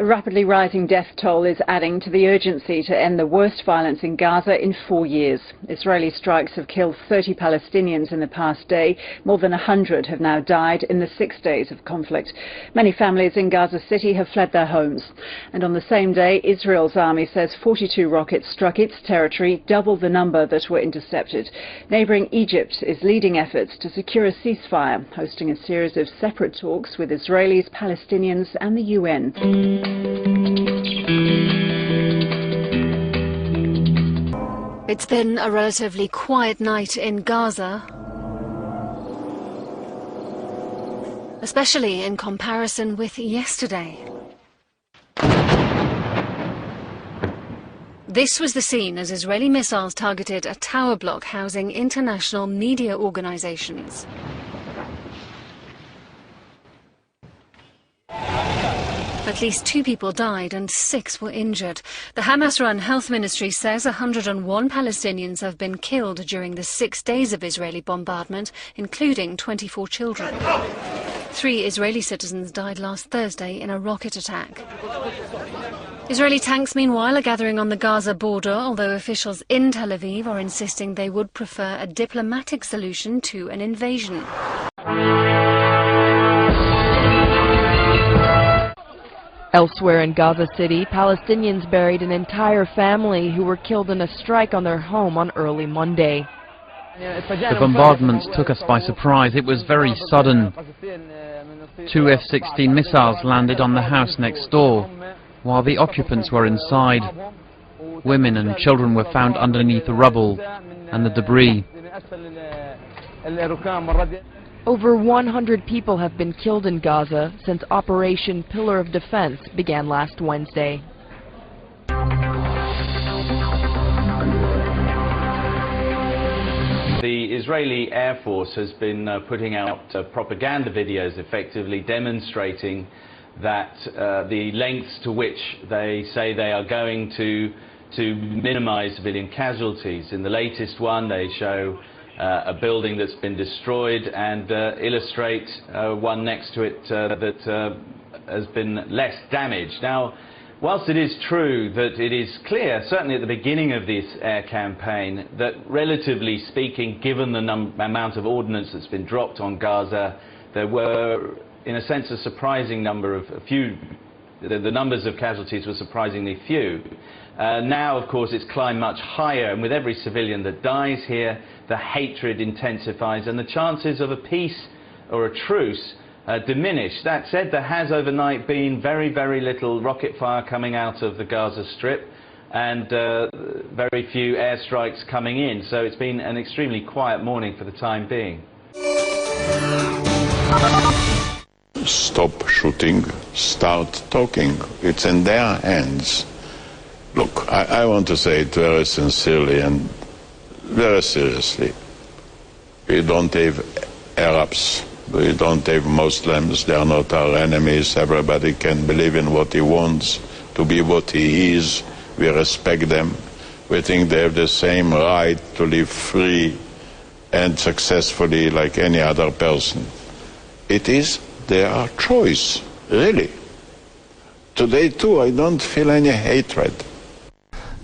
The rapidly rising death toll is adding to the urgency to end the worst violence in Gaza in 4 years. Israeli strikes have killed 30 Palestinians in the past day. More than 100 have now died in the 6 days of conflict. Many families in Gaza City have fled their homes. And on the same day, Israel's army says 42 rockets struck its territory, double the number that were intercepted. Neighbouring Egypt is leading efforts to secure a ceasefire, hosting a series of separate talks with Israelis, Palestinians and the UN. It's been a relatively quiet night in Gaza, especially in comparison with yesterday. This was the scene as Israeli missiles targeted a tower block housing international media organizations. At least 2 people died and 6 were injured. The Hamas-run health ministry says 101 Palestinians have been killed during the 6 days of Israeli bombardment, including 24 children. 3 Israeli citizens died last Thursday in a rocket attack. Israeli tanks, meanwhile, are gathering on the Gaza border, although officials in Tel Aviv are insisting they would prefer a diplomatic solution to an invasion. Elsewhere in Gaza City, Palestinians buried an entire family who were killed in a strike on their home on early Monday. The bombardments took us by surprise. It was very sudden. 2 F-16 missiles landed on the house next door, while the occupants were inside. Women and children were found underneath the rubble and the debris. Over 100 people have been killed in Gaza since Operation Pillar of Defense began last Wednesday. The Israeli Air Force has been putting out propaganda videos effectively demonstrating that the lengths to which they say they are going to minimize civilian casualties. In the latest one, they show a building that's been destroyed and illustrate one next to it that has been less damaged. Now, whilst it is true that it is clear, certainly at the beginning of this air campaign, that relatively speaking, given the amount of ordnance that's been dropped on Gaza, there were, in a sense, a surprising number of the numbers of casualties were surprisingly few. Now, of course, it's climbed much higher, and with every civilian that dies here, the hatred intensifies, and the chances of a peace or a truce diminish. That said, there has overnight been very, very little rocket fire coming out of the Gaza Strip, and very few airstrikes coming in. So it's been an extremely quiet morning for the time being. Stop shooting, start talking. It's in their hands. Look, I want to say it very sincerely and very seriously. We don't have Arabs, we don't have Muslims, they are not our enemies. Everybody can believe in what he wants, to be what he is. We respect them. We think they have the same right to live free and successfully like any other person. It is their choice, really. Today, too, I don't feel any hatred.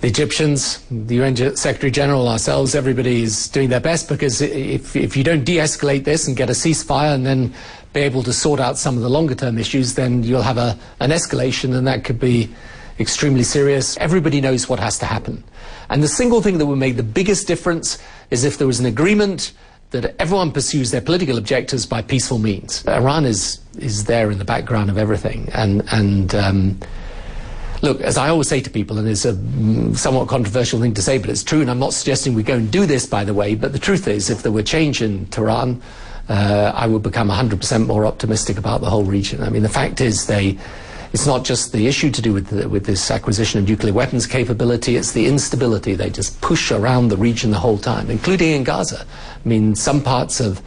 The Egyptians, the UN Secretary General, ourselves, everybody is doing their best, because if you don't de-escalate this and get a ceasefire and then be able to sort out some of the longer-term issues, then you'll have an escalation, and that could be extremely serious. Everybody knows what has to happen. And the single thing that would make the biggest difference is if there was an agreement that everyone pursues their political objectives by peaceful means. Iran is there in the background of everything. Look, as I always say to people, and it's a somewhat controversial thing to say, but it's true, and I'm not suggesting we go and do this, by the way, but the truth is, if there were change in Tehran, I would become 100% more optimistic about the whole region. I mean, the fact is, it's not just the issue to do with this acquisition of nuclear weapons capability, it's the instability. They just push around the region the whole time, including in Gaza. I mean, some parts of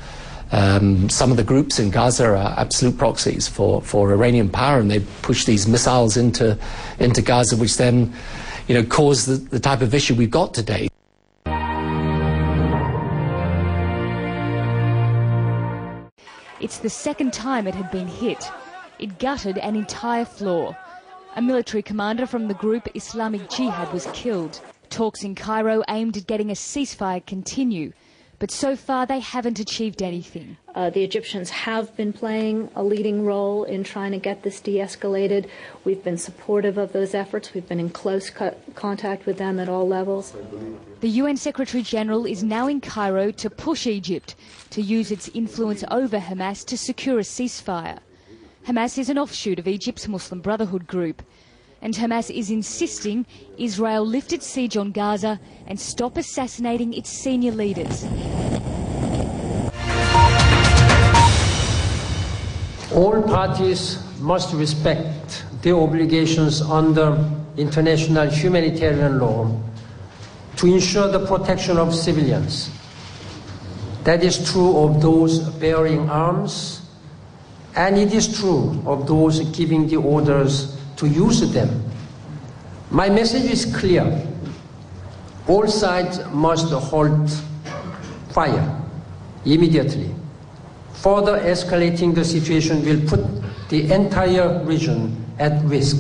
some of the groups in Gaza are absolute proxies for Iranian power, and they push these missiles into Gaza, which then, cause the type of issue we've got today. It's the second time it had been hit. It gutted an entire floor. A military commander from the group Islamic Jihad was killed. Talks in Cairo aimed at getting a ceasefire continue, but so far they haven't achieved anything. The Egyptians have been playing a leading role in trying to get this de-escalated. We've been supportive of those efforts. We've been in close contact with them at all levels. The UN Secretary-General is now in Cairo to push Egypt to use its influence over Hamas to secure a ceasefire. Hamas is an offshoot of Egypt's Muslim Brotherhood group, and Hamas is insisting Israel lift its siege on Gaza and stop assassinating its senior leaders. All parties must respect their obligations under international humanitarian law to ensure the protection of civilians. That is true of those bearing arms, and it is true of those giving the orders to use them. My message is clear. All sides must halt fire immediately. Further escalating the situation will put the entire region at risk.